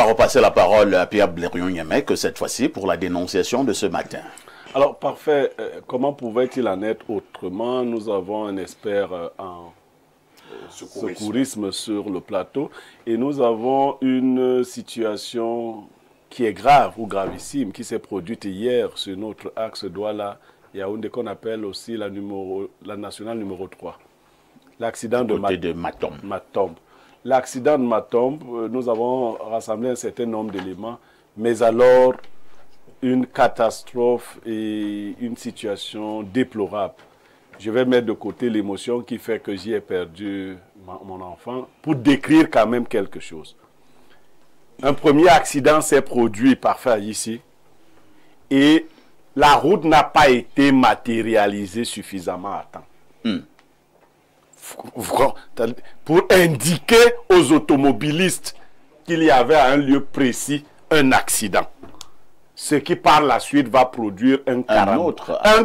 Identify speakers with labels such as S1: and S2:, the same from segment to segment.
S1: va repasser la parole à Pierre Blériot-Niamek, cette fois-ci pour la dénonciation de ce matin.
S2: Alors, parfait. Comment pouvait-il en être autrement? Nous avons un expert en secourisme sur le plateau et nous avons une situation qui est grave ou gravissime qui s'est produite hier sur notre axe Douala-Yaoundé qu'on appelle aussi la nationale numéro 3. L'accident de Matombe. L'accident de Matombe, nous avons rassemblé un certain nombre d'éléments, mais alors une catastrophe et une situation déplorable. Je vais mettre de côté l'émotion qui fait que j'y ai perdu mon enfant pour décrire quand même quelque chose. Un premier accident s'est produit parfait ici et la route n'a pas été matérialisée suffisamment à temps. Pour indiquer aux automobilistes qu'il y avait à un lieu précis un accident. Ce qui par la suite va produire un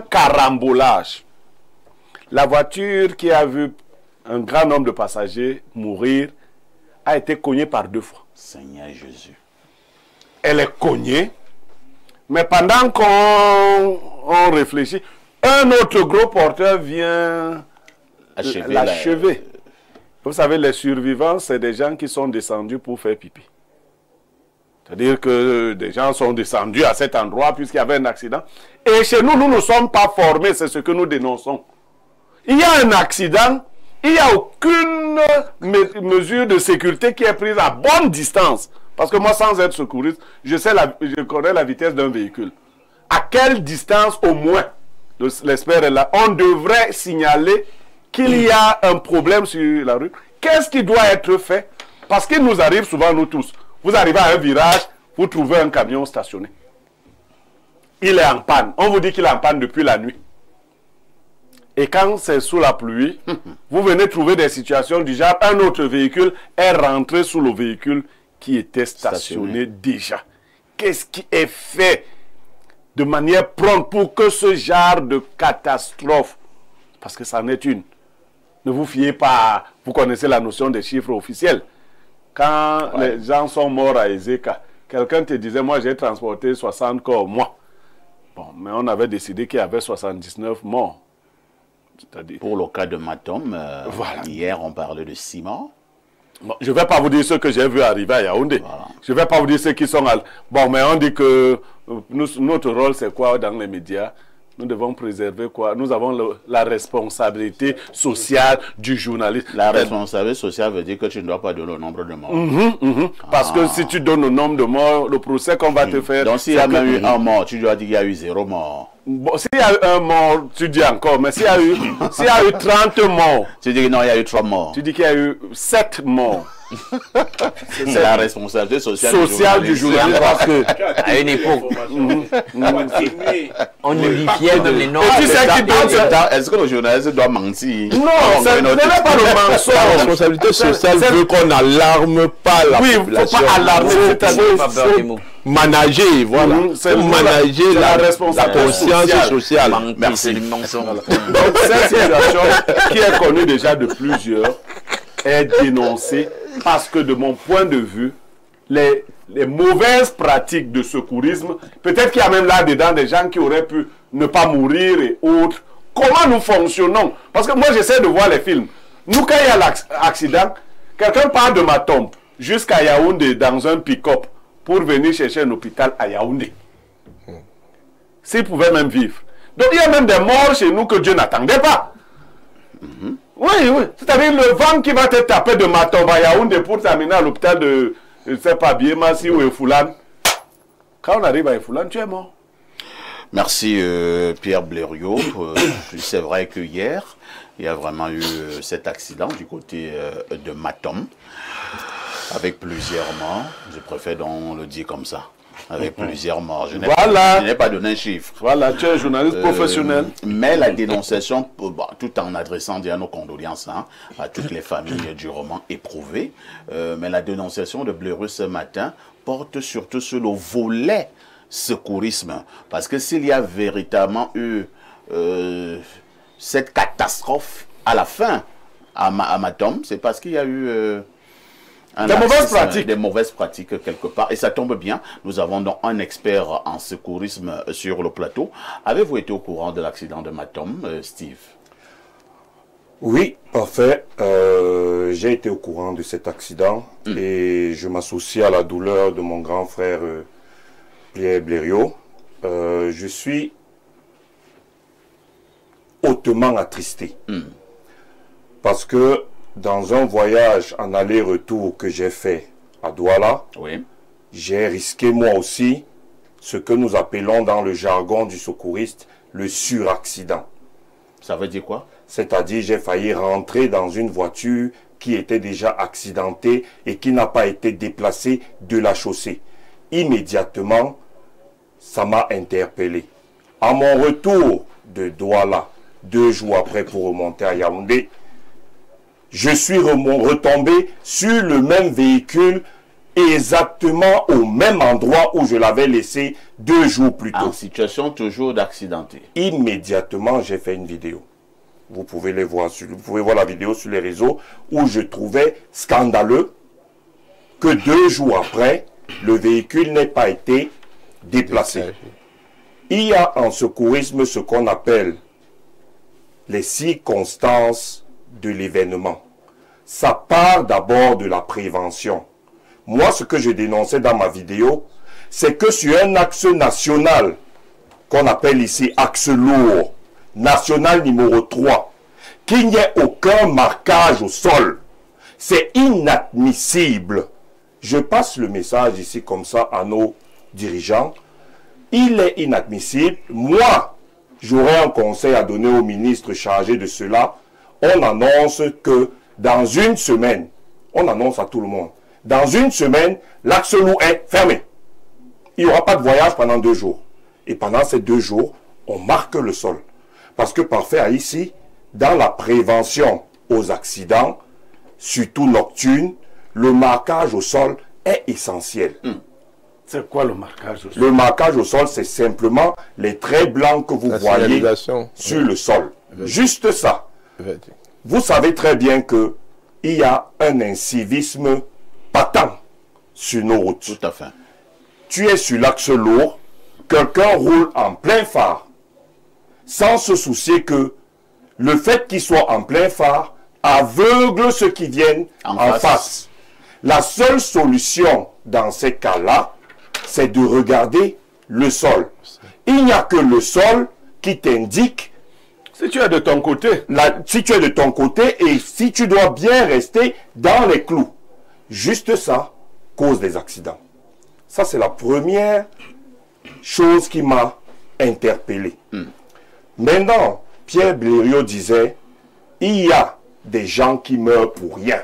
S2: carambolage. La voiture qui a vu un grand nombre de passagers mourir a été cognée par 2 fois.
S1: Seigneur Jésus.
S2: Elle est cognée, mais pendant qu'on réfléchit, un autre gros porteur vient l'achever. Vous savez, les survivants, c'est des gens qui sont descendus pour faire pipi. C'est-à-dire que des gens sont descendus à cet endroit puisqu'il y avait un accident. Et chez nous, nous ne sommes pas formés, c'est ce que nous dénonçons. Il y a un accident, il n'y a aucune mesure de sécurité qui est prise à bonne distance. Parce que moi, sans être secouriste, je connais la vitesse d'un véhicule. À quelle distance au moins, l'espère est là, on devrait signaler qu'il y a un problème sur la rue. Qu'est-ce qui doit être fait? Parce qu'il nous arrive souvent, nous tous. Vous arrivez à un virage, vous trouvez un camion stationné. Il est en panne. On vous dit qu'il est en panne depuis la nuit. Et quand c'est sous la pluie, vous venez trouver des situations du genre, un autre véhicule est rentré sous le véhicule qui était stationné déjà. Qu'est-ce qui est fait de manière prompte pour que ce genre de catastrophe, parce que ça en est une, ne vous fiez pas, vous connaissez la notion des chiffres officiels. Quand les gens sont morts à Ezeka, quelqu'un te disait, moi j'ai transporté 60 corps, moi. Bon, mais on avait décidé qu'il y avait 79 morts.
S1: Pour le cas de Matombe, hier on parlait de 6 morts.
S2: Bon, je ne vais pas vous dire ce que j'ai vu arriver à Yaoundé. Voilà. Je ne vais pas vous dire ceux qui sont... Bon, mais on dit que notre rôle c'est quoi dans les médias? Nous devons préserver quoi? Nous avons la responsabilité sociale du journaliste.
S1: La responsabilité sociale veut dire que tu ne dois pas donner le nombre de morts.
S2: Parce que si tu donnes le nombre de morts, le procès qu'on va te faire...
S1: Donc s'il y a même eu un mort, tu dois dire qu'il y a eu 0 mort.
S2: Bon, s'il y a eu un mort, tu dis encore. Mais s'il y a eu 30 morts...
S1: Tu dis que non, il y a eu 3 morts.
S2: Tu dis qu'il y a eu 7 morts.
S1: C'est la responsabilité sociale
S2: du journaliste. Parce que
S3: à une époque, on unifiait même les noms.
S1: Est-ce que le journaliste doit mentir?
S2: Non, ce n'est pas le mensonge.
S4: La responsabilité sociale veut qu'on n'alarme pas la population.
S2: Oui, il ne faut pas alarmer. C'est-à-dire
S4: manager, voilà. Manager la conscience sociale.
S1: Merci.
S2: Donc cette situation qui est connue déjà de plusieurs est dénoncée parce que de mon point de vue, les mauvaises pratiques de secourisme, peut-être qu'il y a même là-dedans des gens qui auraient pu ne pas mourir et autres. Comment nous fonctionnons? Parce que moi j'essaie de voir les films. Nous, quand il y a l'accident, quelqu'un part de Matombe jusqu'à Yaoundé dans un pick-up pour venir chercher un hôpital à Yaoundé. S'ils pouvaient même vivre. Donc il y a même des morts chez nous que Dieu n'attendait pas. Oui, oui. C'est-à-dire le vent qui va te taper de Matombe à Yaoundé pour t'amener à l'hôpital de, je ne sais pas, Biémassi ou Efoulan. Quand on arrive à Efoulan, tu es mort.
S1: Merci Pierre Blériot. C'est vrai que hier, il y a vraiment eu cet accident du côté de Matombe, avec plusieurs morts. Je préfère donc le dire comme ça. Avec plusieurs morts. Je n'ai pas donné un chiffre.
S2: Voilà, tu es un journaliste professionnel.
S1: Mais la dénonciation, tout en adressant déjà nos condoléances à toutes les familles durement éprouvées, mais la dénonciation de Blériot ce matin porte surtout sur le volet secourisme. Parce que s'il y a véritablement eu cette catastrophe à la fin à Matombe, c'est parce qu'il y a eu Des mauvaises pratiques quelque part. Et ça tombe bien, nous avons donc un expert en secourisme sur le plateau. Avez-vous été au courant de l'accident de Matom, Steve?
S5: Oui, parfait. J'ai été au courant de cet accident et je m'associe à la douleur de mon grand frère Pierre Blériot. Je suis hautement attristé parce que dans un voyage en aller-retour que j'ai fait à Douala, j'ai risqué moi aussi ce que nous appelons dans le jargon du secouriste le suraccident.
S1: Ça veut dire quoi?
S5: C'est-à-dire j'ai failli rentrer dans une voiture qui était déjà accidentée et qui n'a pas été déplacée de la chaussée. Immédiatement, ça m'a interpellé. À mon retour de Douala, 2 jours après pour remonter à Yaoundé, je suis retombé sur le même véhicule exactement au même endroit où je l'avais laissé 2 jours plus tôt.
S1: En situation toujours d'accidenté.
S5: Immédiatement, j'ai fait une vidéo. Vous pouvez vous pouvez voir la vidéo sur les réseaux où je trouvais scandaleux que 2 jours après, le véhicule n'ait pas été déplacé. Il y a en secourisme ce qu'on appelle les circonstances de l'événement. Ça part d'abord de la prévention. Moi, ce que je dénonçais dans ma vidéo, c'est que sur un axe national, qu'on appelle ici axe lourd, national numéro 3, qu'il n'y ait aucun marquage au sol. C'est inadmissible. Je passe le message ici comme ça à nos dirigeants. Il est inadmissible. Moi, j'aurais un conseil à donner au ministre chargé de cela. On annonce que dans une semaine, on annonce à tout le monde, dans une semaine, l'axe lourd est fermé. Il n'y aura pas de voyage pendant 2 jours. Et pendant ces 2 jours, on marque le sol. Parce que parfait, ici, dans la prévention aux accidents, surtout nocturnes, le marquage au sol est essentiel.
S2: C'est quoi le marquage au sol?
S5: Le marquage au sol, c'est simplement les traits blancs que vous voyez sur le sol. Juste ça. Vous savez très bien qu'il y a un incivisme patent sur nos routes.
S1: Tout à fait.
S5: Tu es sur l'axe lourd, quelqu'un roule en plein phare, sans se soucier que le fait qu'il soit en plein phare aveugle ceux qui viennent en face. La seule solution dans ces cas-là, c'est de regarder le sol. Il n'y a que le sol qui t'indique
S2: si tu es de ton côté.
S5: Si tu es de ton côté et si tu dois bien rester dans les clous. Juste ça cause des accidents. Ça, c'est la première chose qui m'a interpellé. Maintenant, Pierre Blériot disait, il y a des gens qui meurent pour rien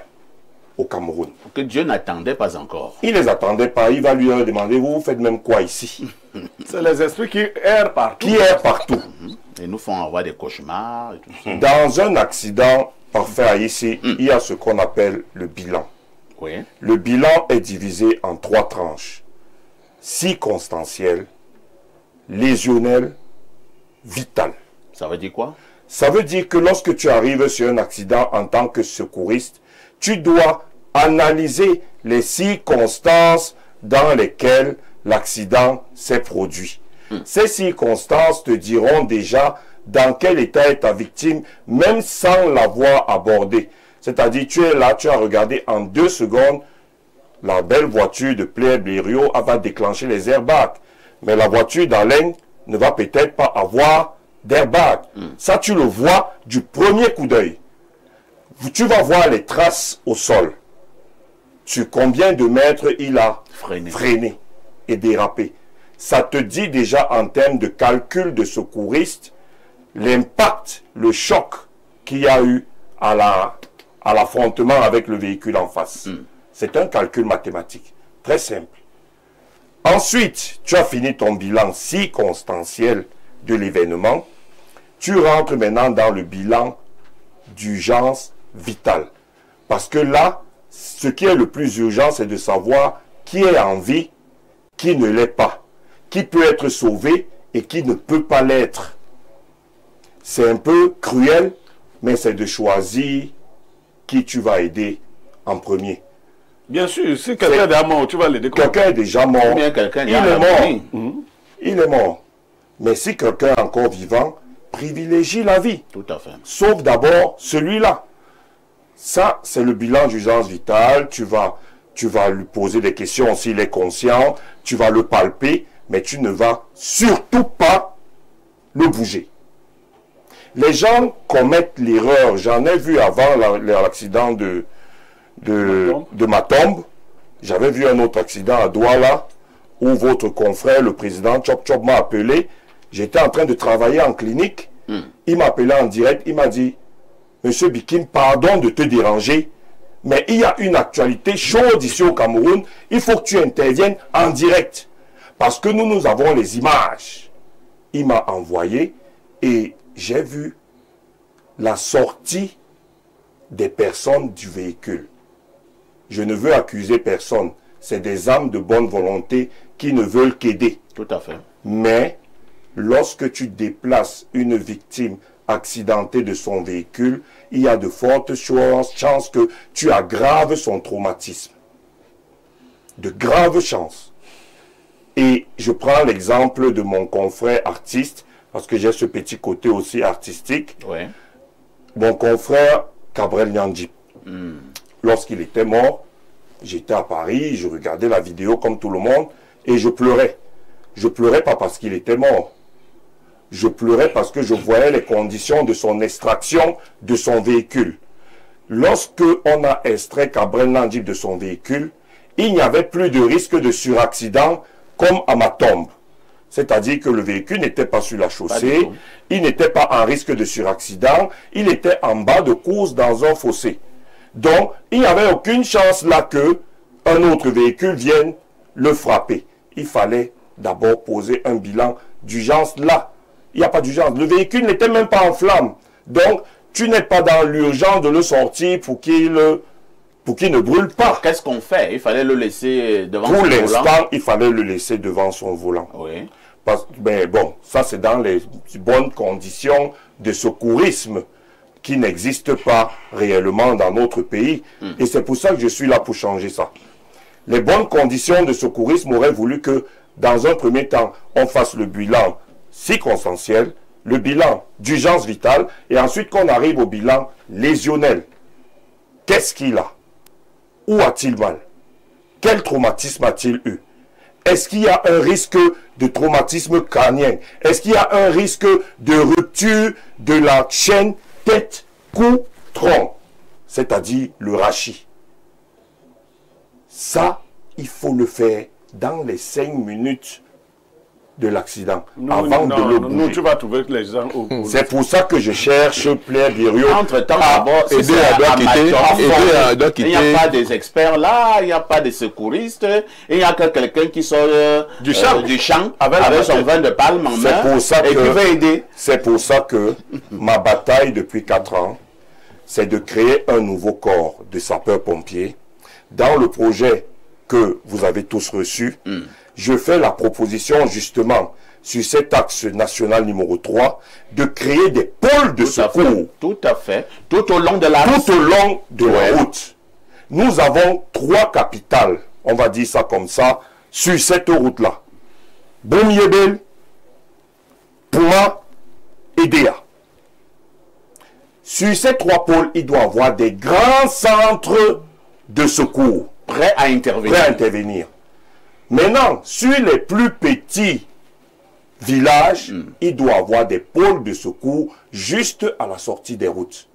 S5: au Cameroun.
S1: Que Dieu n'attendait pas encore.
S5: Il ne les attendait pas. Il va lui demander, vous faites même quoi ici?
S2: C'est les esprits qui errent partout.
S5: Qui errent partout.
S1: Et nous font avoir des cauchemars et tout ça.
S5: Dans un accident parfait ici, il y a ce qu'on appelle le bilan.
S1: Oui.
S5: Le bilan est divisé en 3 tranches. Circonstanciel, lésionnel, vital.
S1: Ça veut dire quoi?
S5: Ça veut dire que lorsque tu arrives sur un accident en tant que secouriste, tu dois analyser les circonstances dans lesquelles l'accident s'est produit. Ces circonstances te diront déjà dans quel état est ta victime, même sans l'avoir abordée. C'est-à-dire, tu es là, tu as regardé en 2 secondes, la belle voiture de Pierre Blériot va déclencher les airbags. Mais la voiture d'Alain ne va peut-être pas avoir d'airbag. Ça, tu le vois du premier coup d'œil. Tu vas voir les traces au sol. Sur combien de mètres il a freiné et dérapé. Ça te dit déjà en termes de calcul de secouriste l'impact, le choc qu'il y a eu à l'affrontement avec le véhicule en face. C'est un calcul mathématique, très simple. Ensuite, tu as fini ton bilan circonstanciel de l'événement. Tu rentres maintenant dans le bilan d'urgence vitale. Parce que là, ce qui est le plus urgent, c'est de savoir qui est en vie, qui ne l'est pas, qui peut être sauvé et qui ne peut pas l'être. C'est un peu cruel, mais c'est de choisir qui tu vas aider en premier.
S2: Bien sûr, si quelqu'un est déjà mort, tu vas le découvrir.
S5: Quelqu'un est déjà mort.
S1: Ou bien quelqu'un
S5: Il est mort. Il est mort. Mais si quelqu'un est encore vivant, privilégie la vie.
S1: Tout à fait.
S5: Sauf d'abord celui-là. Ça, c'est le bilan d'urgence vitale. Tu vas lui poser des questions s'il est conscient. Tu vas le palper, mais tu ne vas surtout pas le bouger. Les gens commettent l'erreur. J'en ai vu avant l'accident de Matombe. J'avais vu un autre accident à Douala où votre confrère, le président Chop Chop, m'a appelé. J'étais en train de travailler en clinique. Il m'a appelé en direct. Il m'a dit, Monsieur Bikim, pardon de te déranger, mais il y a une actualité chaude ici au Cameroun. Il faut que tu interviennes en direct. Parce que nous avons les images. Il m'a envoyé et j'ai vu la sortie des personnes du véhicule. Je ne veux accuser personne. C'est des âmes de bonne volonté qui ne veulent qu'aider.
S1: Tout à fait.
S5: Mais lorsque tu déplaces une victime accidentée de son véhicule, il y a de fortes chances que tu aggraves son traumatisme. De graves chances. Et je prends l'exemple de mon confrère artiste, parce que j'ai ce petit côté aussi artistique.
S1: Ouais.
S5: Mon confrère Cabrel Nyandjip. Lorsqu'il était mort, j'étais à Paris, je regardais la vidéo comme tout le monde, et je pleurais. Je pleurais pas parce qu'il était mort. Je pleurais parce que je voyais les conditions de son extraction de son véhicule. Lorsque on a extrait Cabrel Nyandjip de son véhicule, il n'y avait plus de risque de suraccident comme à Matombe. C'est-à-dire que le véhicule n'était pas sur la chaussée, il n'était pas en risque de suraccident, il était en bas de course dans un fossé. Donc, il n'y avait aucune chance là que un autre véhicule vienne le frapper. Il fallait d'abord poser un bilan d'urgence là. Il n'y a pas d'urgence. Le véhicule n'était même pas en flammes. Donc, tu n'es pas dans l'urgence de le sortir pour qu'il ne brûle pas.
S1: Qu'est-ce qu'on fait? Il fallait le laisser devant son volant.
S5: Pour l'instant, il fallait le laisser devant son volant.
S1: Oui.
S5: Mais bon, ça c'est dans les bonnes conditions de secourisme qui n'existent pas réellement dans notre pays. Et c'est pour ça que je suis là pour changer ça. Les bonnes conditions de secourisme auraient voulu que, dans un premier temps, on fasse le bilan circonstanciel, le bilan d'urgence vitale, et ensuite qu'on arrive au bilan lésionnel. Qu'est-ce qu'il a? Où a-t-il mal? Quel traumatisme a-t-il eu? Est-ce qu'il y a un risque de traumatisme crânien? Est-ce qu'il y a un risque de rupture de la chaîne tête, cou, tronc? C'est-à-dire le rachis. Ça, il faut le faire dans les 5 minutes de l'accident, avant de le bouger.
S2: Nous, tu vas trouver les gens
S5: C'est pour ça que je cherche Pierre Biriot.
S1: Entre-temps, d'abord, il n'y a pas des experts là, il n'y a pas des secouristes, il n'y a que quelqu'un qui sort du champ avec son vin de palme en main et qui va aider.
S5: C'est pour ça que ma bataille depuis 4 ans, c'est de créer un nouveau corps de sapeurs-pompiers. Dans le projet que vous avez tous reçu, je fais la proposition justement sur cet axe national numéro 3 de créer des pôles de secours.
S1: Tout à fait. Tout au long de la route.
S5: Tout au long de la route. Nous avons 3 capitales, on va dire ça comme ça, sur cette route-là. Boum-Yébel, Pouma et Déa. Sur ces 3 pôles, il doit y avoir des grands centres de secours.
S1: Prêts à intervenir.
S5: Maintenant, sur les plus petits villages, il doit y avoir des pôles de secours juste à la sortie des routes.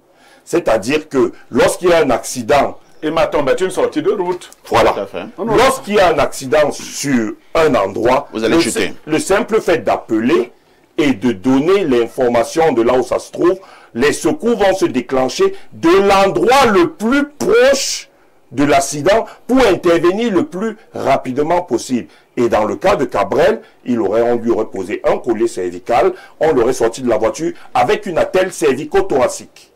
S5: C'est-à-dire que lorsqu'il y a un accident...
S2: Il m'a tombé une sortie de route.
S5: Voilà. Lorsqu'il y a un accident sur un endroit,
S1: vous allez chuter.
S5: Le simple fait d'appeler et de donner l'information de là où ça se trouve, les secours vont se déclencher de l'endroit le plus proche de l'accident pour intervenir le plus rapidement possible. Et dans le cas de Cabrel, on lui aurait posé un collier cervical, on l'aurait sorti de la voiture avec une attelle cervico-thoracique.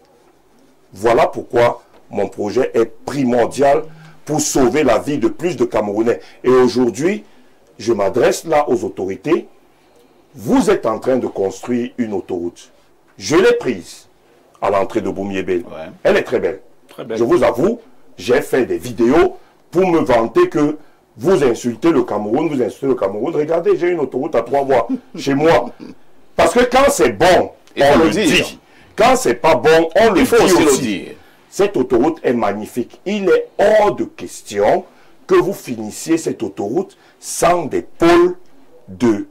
S5: Voilà pourquoi mon projet est primordial pour sauver la vie de plus de Camerounais. Et aujourd'hui, je m'adresse là aux autorités. Vous êtes en train de construire une autoroute. Je l'ai prise à l'entrée de Boum-Yébel. Elle est très belle. Je vous avoue, j'ai fait des vidéos pour me vanter que vous insultez le Cameroun, vous insultez le Cameroun. Regardez, j'ai une autoroute à 3 voies chez moi. Parce que quand c'est bon, on le dit. Quand c'est pas bon, on le dit aussi. Cette autoroute est magnifique. Il est hors de question que vous finissiez cette autoroute sans des pôles de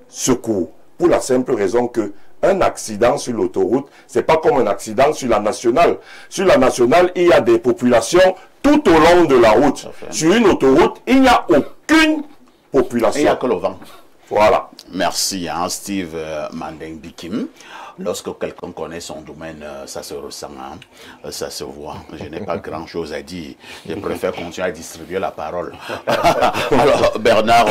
S5: secours. Pour la simple raison que un accident sur l'autoroute, c'est pas comme un accident sur la nationale. Sur la nationale, il y a des populations tout au long de la route. Sur une autoroute, il n'y a aucune population.
S1: Il n'y a que le vent.
S5: Voilà.
S1: Merci, hein, Steve Mandeng Bikim. Lorsque quelqu'un connaît son domaine, ça se ressent, hein, ça se voit. Je n'ai pas grand-chose à dire. Je préfère continuer à distribuer la parole. Alors, Bernard,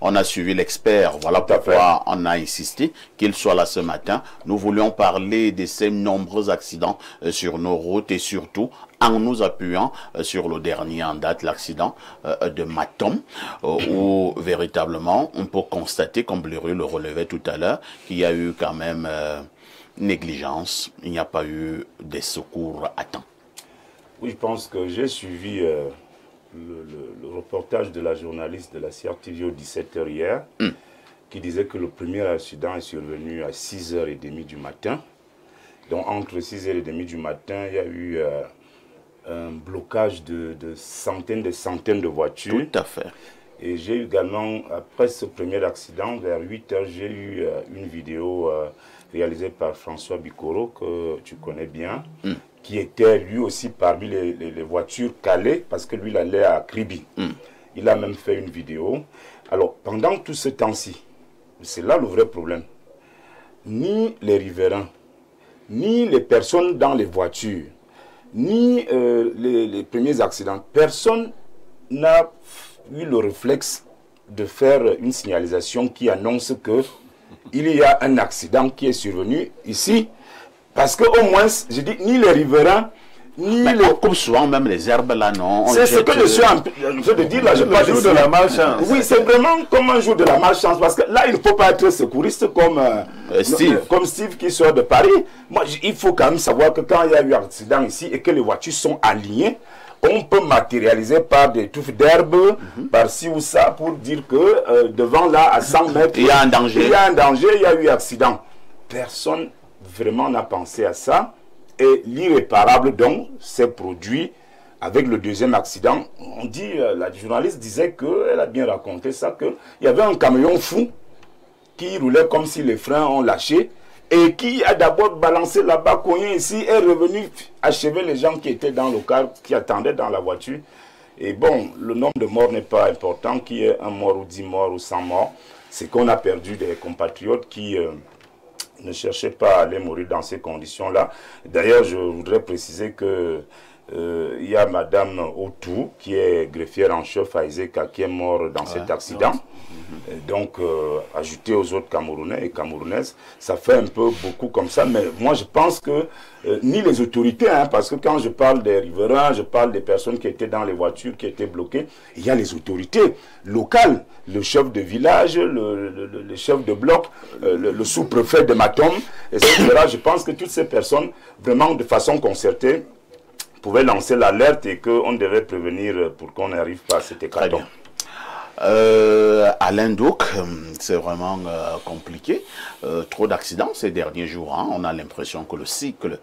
S1: on a suivi l'expert. Voilà pourquoi on a insisté qu'il soit là ce matin. Nous voulions parler de ces nombreux accidents sur nos routes et surtout en nous appuyant sur le dernier en date, l'accident de Matom, où véritablement on peut constater, comme Blériot le relevait tout à l'heure, qu'il y a eu quand même négligence, il n'y a pas eu des secours à temps.
S2: Oui, je pense que j'ai suivi le reportage de la journaliste de la CRTV au 17h hier, qui disait que le premier accident est survenu à 6h30 du matin. Donc entre 6h30 du matin, il y a eu un blocage de centaines de voitures.
S1: Tout à fait.
S2: Et j'ai également, après ce premier accident, vers 8h, j'ai eu une vidéo réalisée par François Bikoro, que tu connais bien, qui était lui aussi parmi les voitures calées, parce que lui, il allait à Kribi. Il a même fait une vidéo. Alors, pendant tout ce temps-ci, c'est là le vrai problème, ni les riverains, ni les personnes dans les voitures, ni les premiers accidents, personne n'a eu le réflexe de faire une signalisation qui annonce que il y a un accident qui est survenu ici, parce que au moins, je dis, ni les riverains, ni
S1: mais
S2: les...
S1: on coupe souvent même les herbes là, non?
S2: C'est ce que je suis en train de dire là, je parle
S5: de la malchance.
S2: Oui, c'est vraiment comme un jour de la malchance, parce que là, il ne faut pas être secouriste comme Steve qui sort de Paris. Moi, il faut quand même savoir que quand il y a eu un accident ici et que les voitures sont alignées, on peut matérialiser par des touffes d'herbe, par ci ou ça, pour dire que devant là, à 100 mètres,
S1: il y a un danger.
S2: Il y a un danger, il y a eu accident. Personne vraiment n'a pensé à ça. Et l'irréparable, donc, s'est produit avec le deuxième accident. On dit, la journaliste disait qu'elle a bien raconté ça, qu'il y avait un camion fou qui roulait comme si les freins ont lâché et qui a d'abord balancé là-bas, cogné ici, est revenu achever les gens qui étaient dans le car, qui attendaient dans la voiture. Et bon, le nombre de morts n'est pas important, qu'il y ait un mort ou 10 morts ou 100 morts. C'est qu'on a perdu des compatriotes qui ne cherchaient pas à aller mourir dans ces conditions-là. D'ailleurs, je voudrais préciser que il y a Madame Otou, qui est greffière en chef à Iseka, qui est morte dans cet accident. Donc, ajouté aux autres Camerounais et Camerounaises, ça fait un peu beaucoup comme ça. Mais moi, je pense que ni les autorités, hein, parce que quand je parle des riverains, je parle des personnes qui étaient dans les voitures, qui étaient bloquées, il y a les autorités locales, le chef de village, le chef de bloc, le sous-préfet de Matom, etc. Je pense que toutes ces personnes, vraiment de façon concertée, pouvaient lancer l'alerte et qu'on devait prévenir pour qu'on n'arrive pas à cet hécatombe.
S1: Alain Douk, c'est vraiment compliqué. Trop d'accidents ces derniers jours. Hein. On a l'impression que le cycle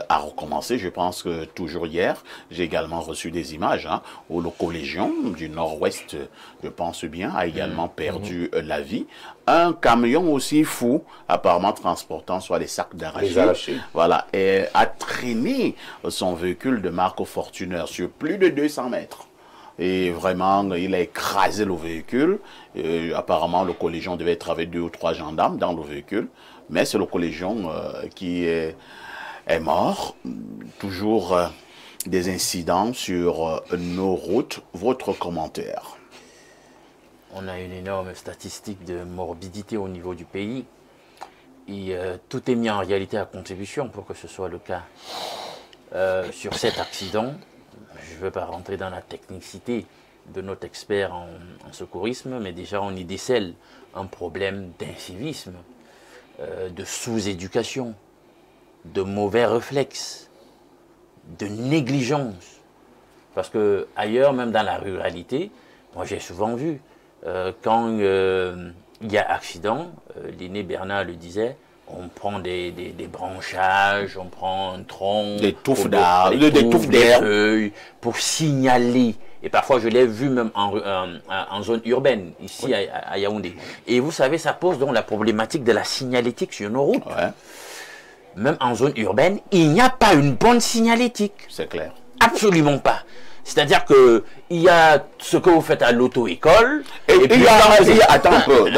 S1: a recommencé. Je pense que toujours hier, j'ai également reçu des images où le collégien du nord-ouest, je pense bien, a également perdu la vie. Un camion aussi fou, apparemment transportant soit des sacs d'arachide, voilà, et a traîné son véhicule de marque Fortuner sur plus de 200 mètres. Et vraiment, il a écrasé le véhicule. Apparemment, le collégien devait être avec 2 ou 3 gendarmes dans le véhicule. Mais c'est le collégien qui est mort. Toujours des incidents sur nos routes. Votre commentaire?
S3: On a une énorme statistique de morbidité au niveau du pays. Et tout est mis en réalité à contribution pour que ce soit le cas. Sur cet accident, je ne veux pas rentrer dans la technicité de notre expert en secourisme, mais déjà on y décèle un problème d'incivisme, de sous-éducation, de mauvais réflexes, de négligence. Parce que ailleurs, même dans la ruralité, moi j'ai souvent vu, quand il y a accident, l'aîné Bernard le disait, on prend des branchages, on prend un tronc,
S1: des touffes d'herbe,
S3: des feuilles, pour signaler. Et parfois, je l'ai vu même en zone urbaine, ici à Yaoundé. Et vous savez, ça pose donc la problématique de la signalétique sur nos routes.
S1: Ouais.
S3: Même en zone urbaine, il n'y a pas une bonne signalétique.
S1: C'est clair.
S3: Absolument pas. C'est-à-dire que il y a ce que vous faites à l'auto-école.
S1: Et puis attends un peu.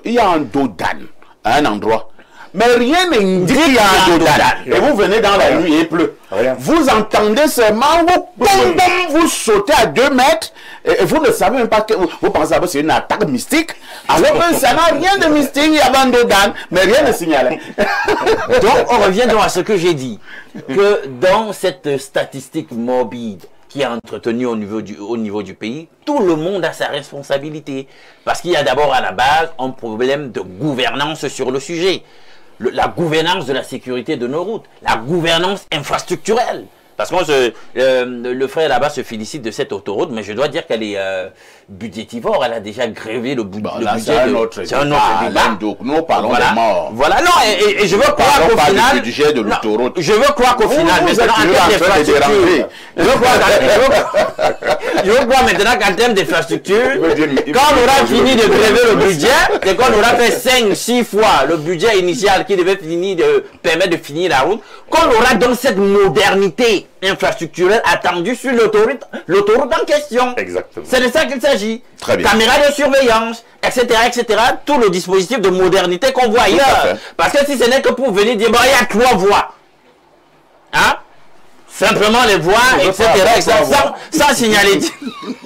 S1: Il y a un dos d'âne à un endroit. Mais rien n'indique qu'il y a un dos d'âne. Et vous venez dans la nuit et il pleut.
S5: Rien.
S1: Vous entendez seulement, vous sautez à 2 mètres et vous ne savez même pas que vous pensez que c'est une attaque mystique. Alors que ça n'a rien de mystique, il y avait un dos d'âne, mais rien ne signalait.
S3: Donc on revient donc à ce que j'ai dit, que dans cette statistique morbide qui est entretenue au niveau du pays, tout le monde a sa responsabilité. Parce qu'il y a d'abord à la base un problème de gouvernance sur le sujet. La gouvernance de la sécurité de nos routes, la gouvernance infrastructurelle. Parce que le frère là-bas se félicite de cette autoroute, mais je dois dire qu'elle est budgétivore. Elle a déjà grévé le budget.
S1: C'est un autre débat. Nous parlons des morts.
S3: Voilà, non, et je veux croire qu'au final...
S1: budget de l'autoroute.
S3: Je veux croire qu'au final, maintenant, en termes d'infrastructure... Je veux croire maintenant qu'en termes d'infrastructure, quand on aura fini de gréver le budget, et qu'on aura fait 5-6 fois le budget initial qui devait permettre de finir la route, qu'on aura donc cette modernité infrastructurelle attendue sur l'autoroute en question.
S5: Exactement.
S3: C'est de ça qu'il s'agit.
S1: Très bien.
S3: Caméras de surveillance, etc., etc. Tout le dispositif de modernité qu'on voit ailleurs. Parce que si ce n'est que pour venir dire, bon, il y a 3 voies. Hein? Simplement les voies, etc., sans signalétique.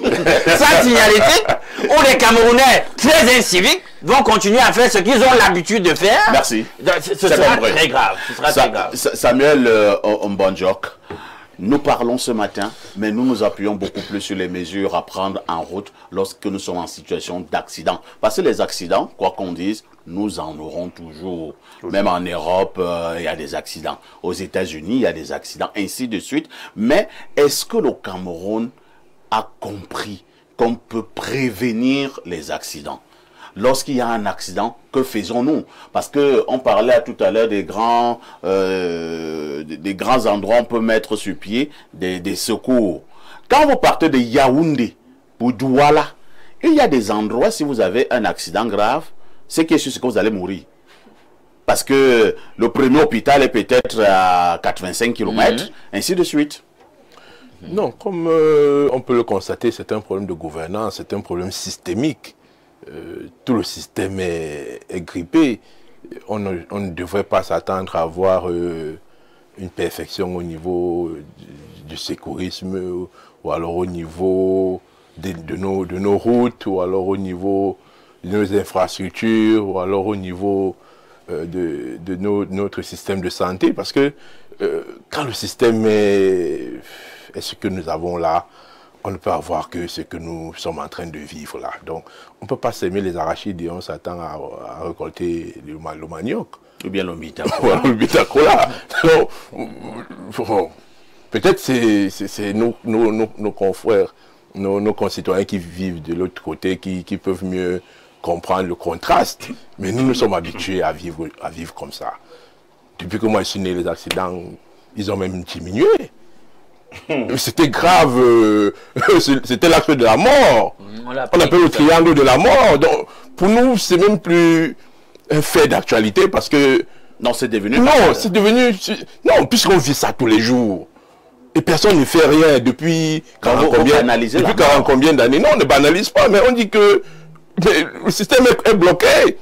S3: Sans signalétique, où les Camerounais très inciviques vont continuer à faire ce qu'ils ont l'habitude de faire.
S1: Merci.
S3: Ce sera très grave.
S1: Samuel Mbonjok, nous parlons ce matin, mais nous nous appuyons beaucoup plus sur les mesures à prendre en route lorsque nous sommes en situation d'accident. Parce que les accidents, quoi qu'on dise, nous en aurons toujours. Même en Europe, il y a des accidents. Aux États-Unis, il y a des accidents, ainsi de suite. Mais est-ce que le Cameroun a compris qu'on peut prévenir les accidents? Lorsqu'il y a un accident, que faisons-nous? Parce qu'on parlait tout à l'heure des grands endroits où on peut mettre sur pied des secours. Quand vous partez de Yaoundé pour Douala, il y a des endroits, si vous avez un accident grave, c'est que c'est que vous allez mourir. Parce que le premier hôpital est peut-être à 85 km, ainsi de suite.
S4: Non, comme on peut le constater, c'est un problème de gouvernance, c'est un problème systémique. Tout le système est grippé. On ne devrait pas s'attendre à avoir une perfection au niveau du secourisme, ou alors au niveau de nos routes, ou alors au niveau de nos infrastructures, ou alors au niveau de notre système de santé. Parce que quand le système est ce que nous avons là, on ne peut avoir que ce que nous sommes en train de vivre là. Donc, on ne peut pas s'aimer les arachides et on s'attend à récolter le manioc.
S1: Ou bien le mitacola.
S4: Le mitacola. Peut-être c'est nos confrères, nos concitoyens qui vivent de l'autre côté, qui peuvent mieux comprendre le contraste. Mais nous sommes habitués à vivre comme ça. Depuis que moi je suis né, les accidents, ils ont même diminué. C'était grave, c'était l'acte de la mort. On appelle le triangle de la mort. Donc, pour nous, c'est même plus un fait d'actualité parce que...
S1: Non, c'est devenu...
S4: Non, c'est devenu... Non, puisqu'on vit ça tous les jours. Et personne ne fait rien depuis... combien d'années? Non, on ne banalise pas, mais on dit que le système est bloqué.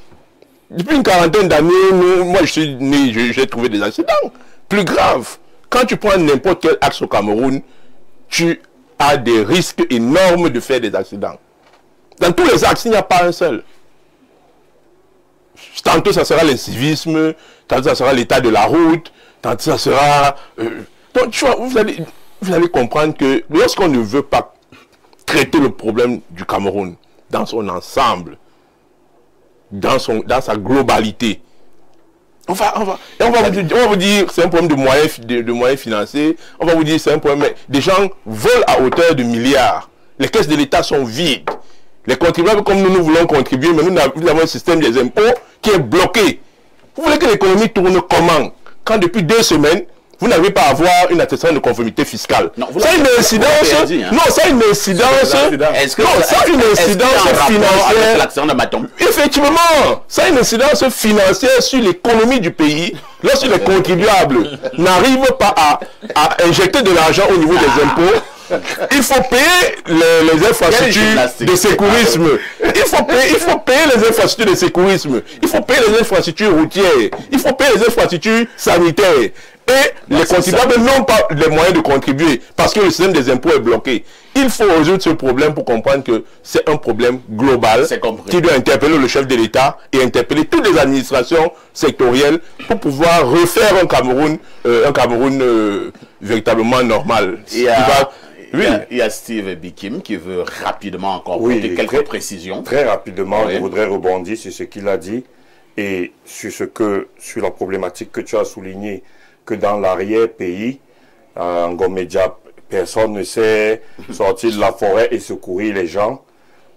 S4: Depuis une quarantaine d'années, moi je suis né, j'ai trouvé des accidents plus graves. Quand tu prends n'importe quel axe au Cameroun, tu as des risques énormes de faire des accidents. Dans tous les axes, il n'y a pas un seul. Tantôt, ça sera l'incivisme, tantôt, ça sera l'état de la route, tantôt, ça sera... Donc, tu vois, vous allez comprendre que lorsqu'on ne veut pas traiter le problème du Cameroun dans son ensemble, dans sa globalité, On va vous dire c'est un problème de moyens financiers. On va vous dire c'est un problème. Des gens volent à hauteur de milliards. Les caisses de l'État sont vides. Les contribuables comme nous voulons contribuer, mais nous avons un système des impôts qui est bloqué. Vous voulez que l'économie tourne comment? Quand depuis 2 semaines, vous n'avez pas à avoir une attestation de conformité fiscale. Ça a une incidence. Non, ça a une incidence.
S1: Est-ce que ça a une incidence financière?
S4: Effectivement, ça a une incidence financière sur l'économie du pays. Lorsque les contribuables n'arrivent pas à injecter de l'argent au niveau des impôts, il faut payer les infrastructures de sécurisme. Il faut payer les infrastructures de sécurisme. Il faut payer les infrastructures routières. Il faut payer les infrastructures sanitaires. Et les contribuables n'ont pas les moyens de contribuer parce que le système des impôts est bloqué. Il faut résoudre ce problème pour comprendre que c'est un problème global qui doit interpeller le chef de l'État et interpeller toutes les administrations sectorielles pour pouvoir refaire un Cameroun véritablement normal.
S1: Il y a Steve Bikim qui veut rapidement encore apporter quelques précisions.
S5: Très rapidement, je voudrais rebondir sur ce qu'il a dit et sur la problématique que tu as soulignée, que dans l'arrière-pays, en Gomédia, personne ne sait sortir de la forêt et secourir les gens.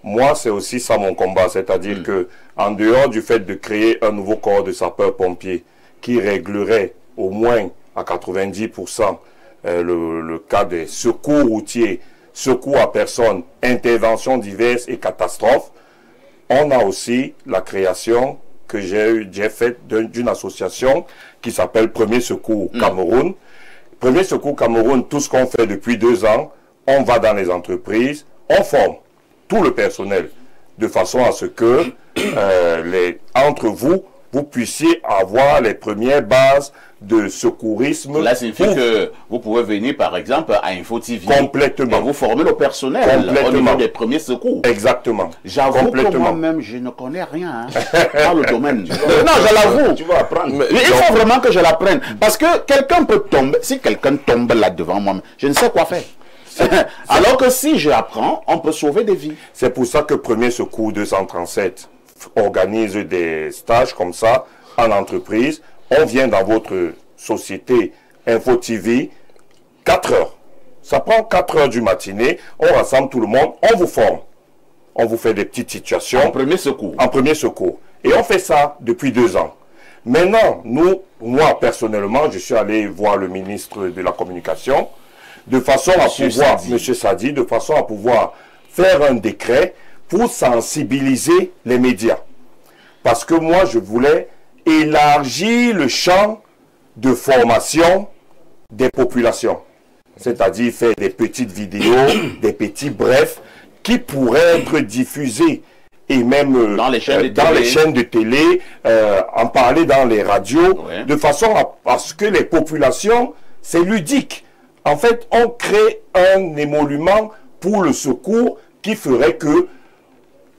S5: Moi, c'est aussi ça mon combat, c'est-à-dire que en dehors du fait de créer un nouveau corps de sapeurs-pompiers qui réglerait au moins à 90% le cas des secours routiers, secours à personnes, interventions diverses et catastrophes, on a aussi la création que j'ai faite d'une association qui s'appelle Premier Secours Cameroun. Premier Secours Cameroun, tout ce qu'on fait depuis 2 ans, on va dans les entreprises, on forme tout le personnel de façon à ce que entre vous puissiez avoir les premières bases de secourisme.
S1: Cela signifie que vous pouvez venir par exemple à Info TV.
S5: Complètement.
S1: Et vous formez le personnel au niveau des premiers secours.
S5: Exactement.
S1: J'avoue que moi-même, je ne connais rien dans le domaine. Non, je l'avoue. Tu vas apprendre. Mais il faut vraiment que je l'apprenne. Parce que quelqu'un peut tomber. Si quelqu'un tombe là devant moi, je ne sais quoi faire. Alors que si je apprends, on peut sauver des vies.
S5: C'est pour ça que Premier Secours 237 organise des stages comme ça en entreprise. On vient dans votre société Info TV 4 heures. Ça prend 4 heures du matinée. On rassemble tout le monde. On vous forme. On vous fait des petites situations.
S1: En premier secours.
S5: En premier secours. Et on fait ça depuis 2 ans. Maintenant, moi personnellement, je suis allé voir le ministre de la Communication de façon à pouvoir, Monsieur Sadi, de façon à pouvoir faire un décret pour sensibiliser les médias. Parce que moi, je voulais élargir le champ de formation des populations. C'est-à-dire faire des petites vidéos, des petits brefs, qui pourraient être diffusés et même
S1: dans les chaînes
S5: de télé, en parler dans les radios, de façon à ce que les populations, c'est ludique. En fait, on crée un émolument pour le secours qui ferait que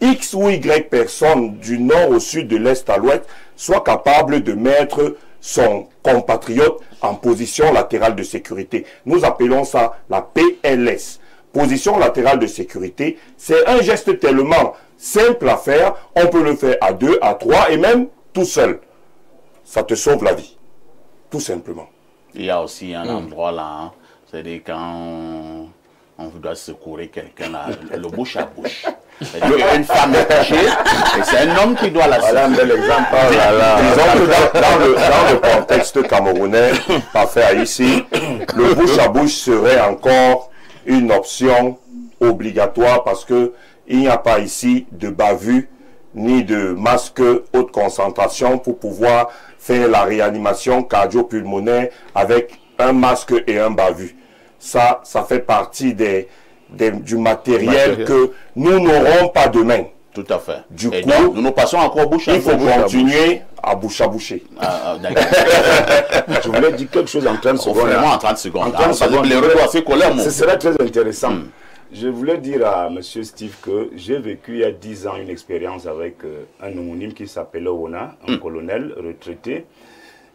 S5: X ou Y personne du nord au sud, de l'est à l'ouest, soit capable de mettre son compatriote en position latérale de sécurité. Nous appelons ça la PLS. Position latérale de sécurité, c'est un geste tellement simple à faire, on peut le faire à 2, à 3 et même tout seul. Ça te sauve la vie, tout simplement.
S1: Il y a aussi un endroit là, hein, c'est-à-dire quand on doit secourir quelqu'un, le bouche à bouche. C'est-à-dire une femme est touchée et c'est un homme qui doit la secourir.
S5: Voilà un bel exemple. Disons que dans le contexte camerounais, pas fait ici, le bouche à bouche serait encore une option obligatoire parce que il n'y a pas ici de bavure ni de masque haute concentration pour pouvoir faire la réanimation cardio-pulmonaire avec un masque et un bavure. Ça fait partie du matériel que nous n'aurons pas demain.
S1: Tout à fait.
S5: Du coup,
S1: nous passons encore bouche à bouche.
S5: Il faut continuer à bouche à boucher.
S2: Je voulais dire quelque chose en 30 secondes.
S1: Vraiment en 30 secondes.
S2: En 30 secondes.
S1: Ce
S2: serait très intéressant. Je voulais dire à M. Steve que j'ai vécu il y a 10 ans une expérience avec un homonyme qui s'appelait Ona, un colonel retraité.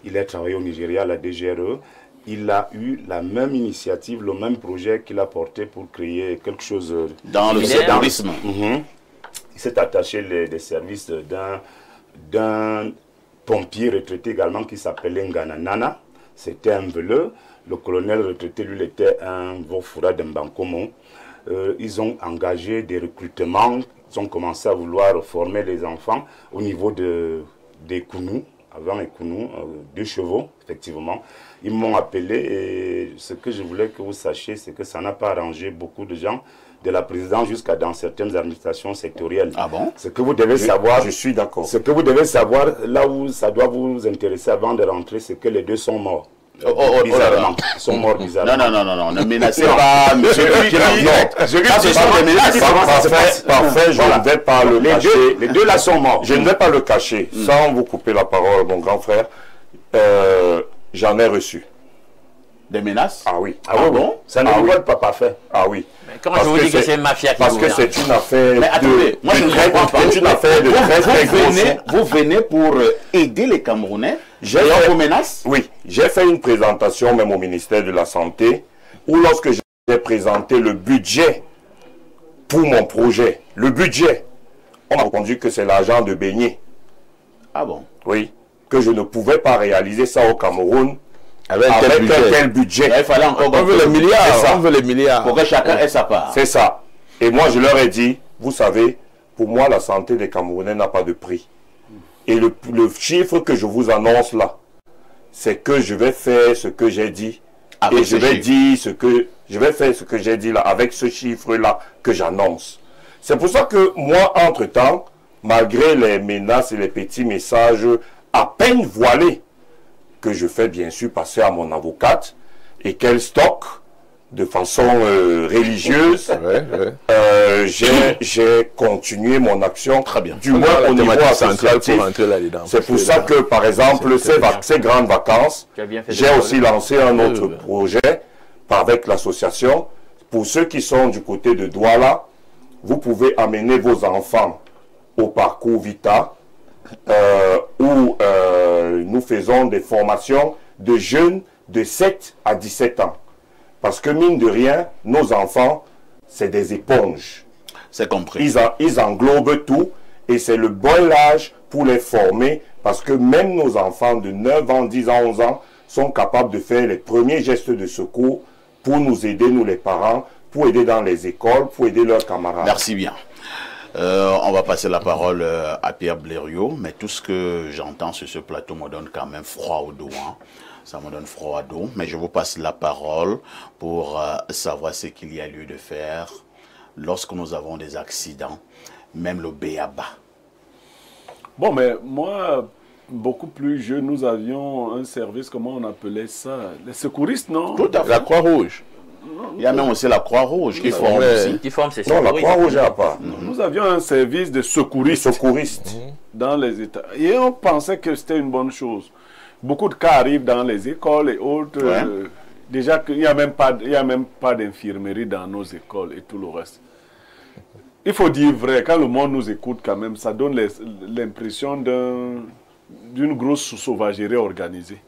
S2: Il a travaillé au Nigeria à la DGRE. Il a eu la même initiative, le même projet qu'il a porté pour créer quelque chose
S1: dans le tourisme.
S2: Il s'est attaché des services d'un
S6: pompier retraité également qui s'appelait Ngananana. C'était un veleux. Le colonel retraité, lui, était un Vofoura d'Mbankomo. Ils ont engagé des recrutements. Ils ont commencé à vouloir former les enfants au niveau des Kounou. Avant les Kounou, 2 chevaux, effectivement. Ils m'ont appelé et ce que je voulais que vous sachiez, c'est que ça n'a pas arrangé beaucoup de gens, de la présidence jusqu'à dans certaines administrations sectorielles.
S1: Ah bon?
S6: Ce que vous devez savoir,
S5: je suis d'accord.
S6: Ce que vous devez savoir, là où ça doit vous intéresser avant de rentrer, c'est que les 2 sont morts. Bizarrement. Ils sont morts bizarrement.
S1: Non, ne menacez pas, monsieur.
S5: Parfait, je ne vais pas le cacher.
S6: Les 2 là sont morts.
S5: Je ne vais pas le cacher, sans vous couper la parole, mon grand frère. J'en ai reçu.
S1: Des menaces?
S5: Ah oui.
S6: Ah oui, bon? Ça ne vous pas parfait.
S5: Ah oui.
S3: Mais comment je vous dis que c'est une mafia qui
S5: Parce que c'est une affaire
S1: mais attendez, moi je ne comprends pas.
S5: C'est une affaire de très gros.
S1: Vous venez pour aider les Camerounais. J'ai vos menaces?
S5: Oui. J'ai fait une présentation même au ministère de la Santé où lorsque j'ai présenté le budget pour mon projet, le budget, on m'a répondu que c'est l'argent de Beignet.
S1: Ah bon?
S5: Oui. Que je ne pouvais pas réaliser ça au Cameroun
S4: avec
S5: quel budget.
S1: Il fallait encore
S4: on veut les milliards, on veut les milliards.
S1: Pour que chacun ait sa part.
S5: C'est ça. Et moi, je leur ai dit, vous savez, pour moi, la santé des Camerounais n'a pas de prix. Et le chiffre que je vous annonce là, c'est que je vais faire ce que j'ai dit. Et je vais faire ce que j'ai dit là, avec ce chiffre-là que j'annonce. C'est pour ça que moi, entre-temps, malgré les menaces et les petits messages à peine voilés, que je fais bien sûr passer à mon avocate, et qu'elle stocke de façon religieuse, j'ai continué mon action,
S1: très bien,
S5: du moins au niveau associatif. C'est pour ça que, par exemple, ces grandes vacances, j'ai aussi lancé un autre projet avec l'association. Pour ceux qui sont du côté de Douala, vous pouvez amener vos enfants au parcours Vita, où nous faisons des formations de jeunes de 7 à 17 ans. Parce que mine de rien, nos enfants, c'est des éponges.
S1: C'est compris.
S5: Ils englobent tout et c'est le bon âge pour les former parce que même nos enfants de 9 ans, 10 ans, 11 ans sont capables de faire les premiers gestes de secours pour nous aider, nous les parents, pour aider dans les écoles, pour aider leurs camarades.
S1: Merci bien. On va passer la parole à Pierre Blériot, mais tout ce que j'entends sur ce plateau me donne quand même froid au dos. Hein. Ça me donne froid au dos, mais je vous passe la parole pour savoir ce qu'il y a lieu de faire lorsque nous avons des accidents, même le B.A.B.A.
S2: Bon, mais moi, beaucoup plus jeune, nous avions un service, comment on appelait ça? Les secouristes, non?
S1: Tout à fait.
S4: La Croix-Rouge.
S1: Il y a même aussi la Croix-Rouge qui forme aussi.
S3: Qui forme ces
S5: non, la
S3: secouristes.
S5: Croix-Rouge n'a pas.
S2: Nous avions un service de secouristes. Dans les États. Et on pensait que c'était une bonne chose. Beaucoup de cas arrivent dans les écoles et autres.
S1: Ouais.
S2: Déjà qu'il n'y a même pas d'infirmerie dans nos écoles et tout le reste. Il faut dire vrai, quand le monde nous écoute quand même, ça donne l'impression d'une grosse sauvagerie organisée.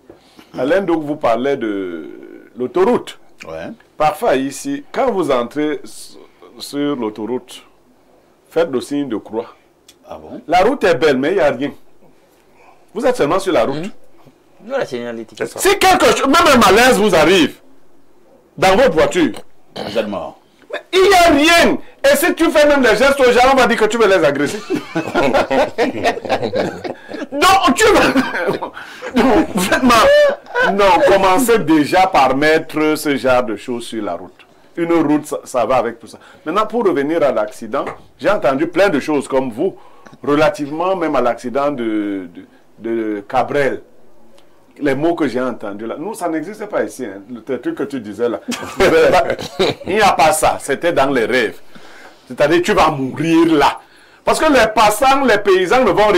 S2: Alain, donc vous parlez de l'autoroute.
S1: Ouais.
S2: Parfois ici, quand vous entrez sur l'autoroute, faites le signe de croix.
S1: Ah bon?
S2: La route est belle, mais il n'y a rien. Vous êtes seulement sur la route.
S3: La signalétique.
S2: Si quelque chose, même un malaise vous arrive, dans votre voiture,
S1: Vous êtes mort.
S2: mais il n'y a rien. Et si tu fais même des gestes aux gens, on va dire que tu veux les agresser. Donc, tu donc, vraiment, non, commencez déjà par mettre ce genre de choses sur la route. Une route, ça va avec tout ça. Maintenant, pour revenir à l'accident, j'ai entendu plein de choses comme vous, relativement même à l'accident de Cabrel. Les mots que j'ai entendus là, nous, ça n'existait pas ici, hein, le truc que tu disais là. Il n'y a pas ça, c'était dans les rêves. C'est-à-dire, tu vas mourir là. Parce que les passants, les paysans ne vont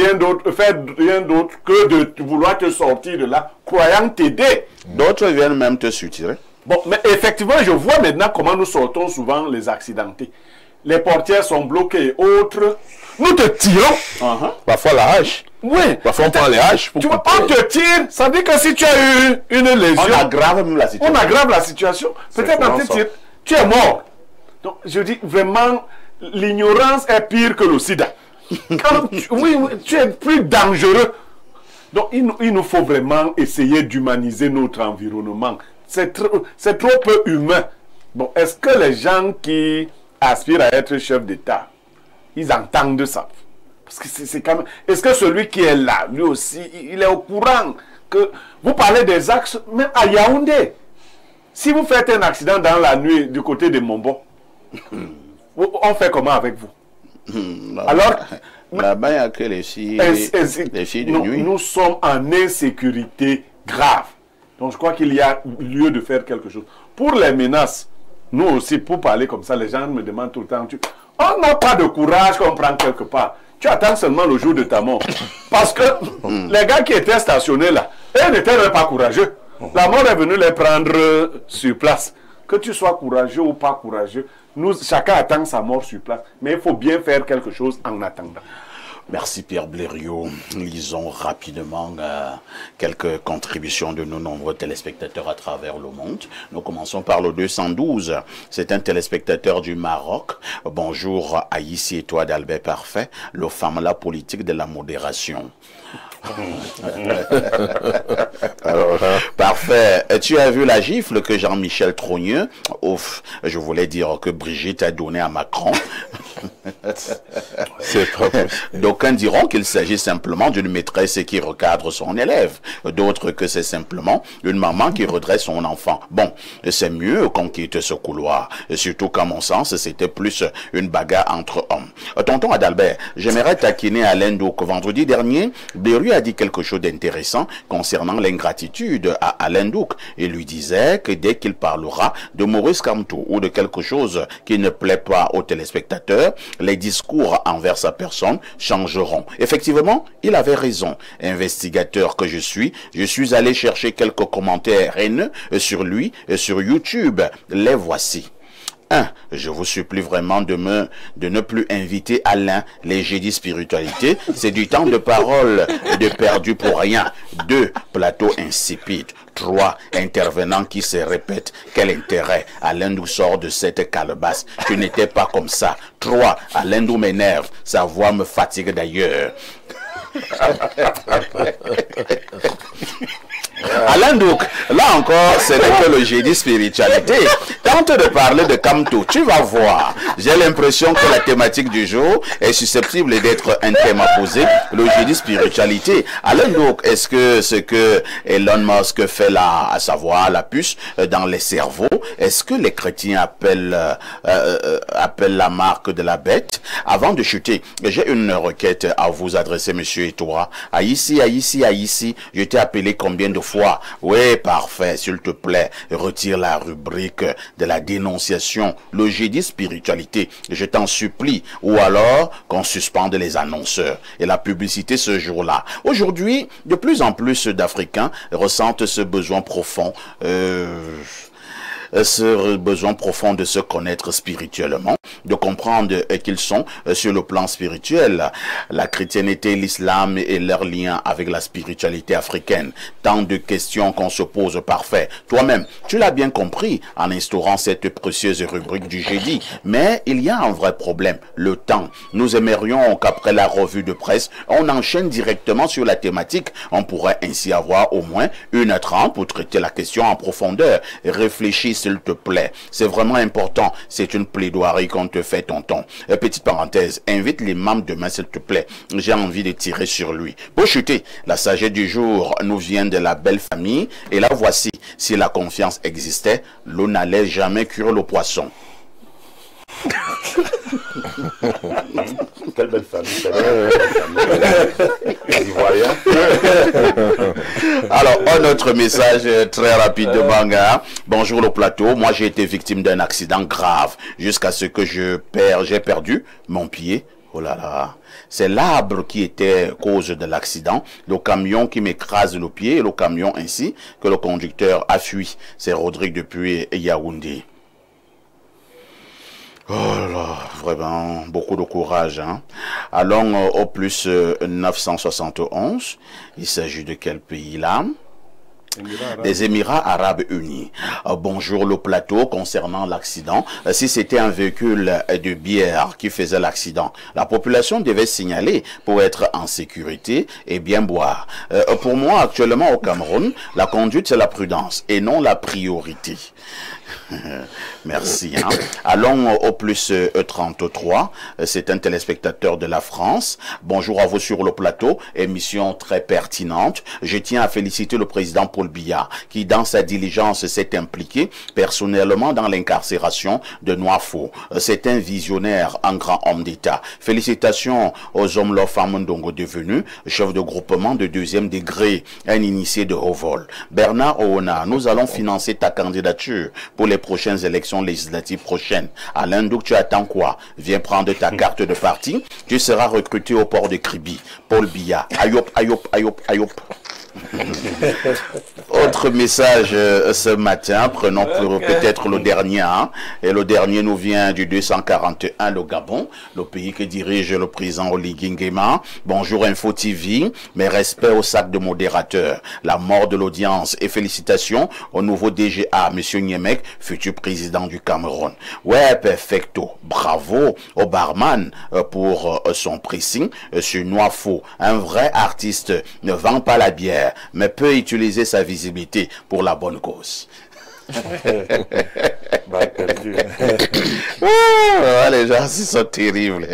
S2: faire rien d'autre que de vouloir te sortir de là, croyant t'aider.
S1: D'autres viennent même te soutirer.
S2: Bon, mais effectivement, je vois maintenant comment nous sortons souvent les accidentés. Les portières sont bloquées et autres. Nous te tirons.
S4: Parfois la hache.
S2: Oui.
S4: Parfois on prend les haches.
S2: Tu vois, on te tire, ça veut dire que si tu as eu une lésion,
S1: On aggrave même la situation.
S2: on aggrave la situation. Peut-être quand tu es mort. Donc, je dis vraiment, l'ignorance est pire que le sida. Oui, tu es plus dangereux Donc il nous faut vraiment essayer d'humaniser notre environnement. C'est trop peu humain. Bon, est-ce que les gens qui aspirent à être chef d'État, ils entendent ça? Parce que c'est quand même... Est-ce que celui qui est là, lui aussi, il est au courant que... Vous parlez des axes, même à Yaoundé. Si vous faites un accident dans la nuit du côté de Mombo, on fait comment avec vous? Alors...
S1: Là-bas, il n'y a que les filles de nuit.
S2: Nous sommes en insécurité grave. Donc je crois qu'il y a lieu de faire quelque chose. Pour les menaces, nous aussi, pour parler comme ça, les gens me demandent tout le temps, on n'a pas de courage qu'on prend quelque part. Tu attends seulement le jour de ta mort. Parce que les gars qui étaient stationnés là, eux n'étaient même pas courageux. La mort est venue les prendre sur place. Que tu sois courageux ou pas courageux, chacun attend sa mort sur place. Mais il faut bien faire quelque chose en attendant.
S1: Merci Pierre Blériot. Lisons rapidement quelques contributions de nos nombreux téléspectateurs à travers le monde. Nous commençons par le 212. C'est un téléspectateur du Maroc. Bonjour Aïssi et toi d'Albert Parfait, le femme la politique de la modération. Alors, parfait. Tu as vu la gifle que Jean-Michel Trogneux, ouf, je voulais dire que Brigitte a donné à Macron. C'est pas possible. D'aucuns diront qu'il s'agit simplement d'une maîtresse qui recadre son élève. D'autres que c'est simplement une maman qui redresse son enfant. Bon, c'est mieux qu'on quitte ce couloir. Surtout qu'à mon sens, c'était plus une bagarre entre hommes. Tonton Adalbert, j'aimerais taquiner Alain Douk. Vendredi dernier, Blériot a dit quelque chose d'intéressant concernant l'ingratitude à Alain Douk. Il lui disait que dès qu'il parlera de Maurice Kamto ou de quelque chose qui ne plaît pas aux téléspectateurs, les discours envers sa personne changeront. Effectivement, il avait raison. Investigateur que je suis allé chercher quelques commentaires haineux sur lui sur YouTube. Les voici. 1. Je vous supplie vraiment de ne plus inviter Alain les jeudis spiritualité. C'est du temps de parole de perdu pour rien. 2. Plateau insipide. 3. Intervenant qui se répète. Quel intérêt? Alain nous sort de cette calebasse. Tu n'étais pas comme ça. 3. Alain nous m'énerve. Sa voix me fatigue d'ailleurs. Alain Douk, là encore, ce n'est que le jeudi spiritualité. Tente de parler de Kamto, tu vas voir. J'ai l'impression que la thématique du jour est susceptible d'être un thème à poser, le jeudi spiritualité. Alain Douk, est-ce que ce que Elon Musk fait là, à savoir la puce dans les cerveaux, est-ce que les chrétiens appellent la marque de la bête? Avant de chuter, j'ai une requête à vous adresser, monsieur et toi. Aïssi, je t'ai appelé combien de fois? Oui, parfait, s'il te plaît, retire la rubrique de la dénonciation, le jeudi spiritualité, je t'en supplie, ou alors qu'on suspende les annonceurs et la publicité ce jour-là. Aujourd'hui, de plus en plus d'Africains ressentent ce besoin profond, de se connaître spirituellement, de comprendre qu'ils sont sur le plan spirituel. La chrétienté, l'islam et leur lien avec la spiritualité africaine. Tant de questions qu'on se pose, parfait. Toi-même, tu l'as bien compris en instaurant cette précieuse rubrique du jeudi. Mais il y a un vrai problème, le temps. Nous aimerions qu'après la revue de presse, on enchaîne directement sur la thématique. On pourrait ainsi avoir au moins 1h30 pour traiter la question en profondeur. Réfléchis s'il te plaît. C'est vraiment important. C'est une plaidoirie qu'on te fait, tonton. Petite parenthèse, invite l'imam demain s'il te plaît. J'ai envie de tirer sur lui. Pour chuter, la sagesse du jour nous vient de la belle famille. Et la voici. Si la confiance existait, l'eau n'allait jamais cuire le poisson.
S6: Quelle belle famille. Les Ivoiriens.
S1: Alors, un autre message très rapidement. Hein. Bonjour le plateau. Moi, j'ai été victime d'un accident grave jusqu'à ce que j'ai perdu mon pied. Oh là là. C'est l'arbre qui était cause de l'accident, le camion qui m'écrase le pied et le camion ainsi que le conducteur a fui. C'est Rodrigue depuis Yaoundé. Oh là, vraiment, beaucoup de courage. Hein. Allons au plus 971. Il s'agit de quel pays là? des Émirats Arabes Unis. Bonjour le plateau. Concernant l'accident, si c'était un véhicule de bière qui faisait l'accident, la population devait signaler pour être en sécurité et bien boire. Pour moi, actuellement au Cameroun, la conduite c'est la prudence et non la priorité. Merci. Hein. Allons au plus 33. C'est un téléspectateur de la France. Bonjour à vous sur le plateau. Émission très pertinente. Je tiens à féliciter le président Paul Biya qui, dans sa diligence, s'est impliqué personnellement dans l'incarcération de Nwafo. C'est un visionnaire, un grand homme d'État. Félicitations aux hommes, leurs femmes Ndongo devenus chef de groupement de 2e degré, un initié de haut vol. Bernard Oona, nous allons financer ta candidature pour les prochaines élections législatives prochaines. Alain Douk, tu attends quoi? Viens prendre ta carte de parti. Tu seras recruté au port de Kribi. Paul Biya. Ayop, ayop, ayop, ayop. Autre message ce matin, prenons peut-être le dernier, hein, et le dernier nous vient du 241, le Gabon, le pays que dirige le président Oligui Nguema. Bonjour Info TV, mes respects au sac de modérateur, la mort de l'audience et félicitations au nouveau DGA, Monsieur Niemek, futur président du Cameroun. Ouais, perfecto, bravo au barman pour son pressing sur Nwafo, un vrai artiste ne vend pas la bière mais peut utiliser sa visibilité pour la bonne cause. Les gens, ils sont terribles.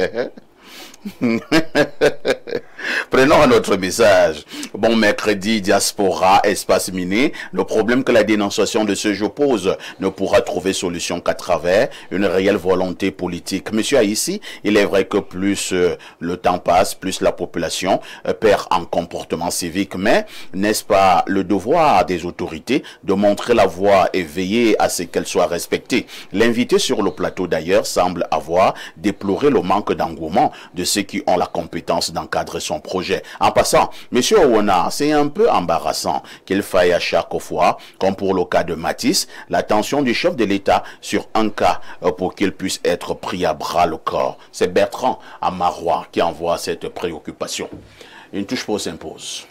S1: Prenons un autre message. Bon mercredi, diaspora, espace miné. Le problème que la dénonciation de ce jeu pose ne pourra trouver solution qu'à travers une réelle volonté politique. Monsieur Aïssi, il est vrai que plus le temps passe, plus la population perd en comportement civique. Mais n'est-ce pas le devoir des autorités de montrer la voie et veiller à ce qu'elle soit respectée? L'invité sur le plateau d'ailleurs semble avoir déploré le manque d'engouement de ceux qui ont la compétence d'encadrer son projet. En passant, Monsieur Oona, c'est un peu embarrassant qu'il faille à chaque fois, comme pour le cas de Matisse, l'attention du chef de l'État sur un cas pour qu'il puisse être pris à bras le corps. C'est Bertrand Amarois qui envoie cette préoccupation. Une touche pause s'impose.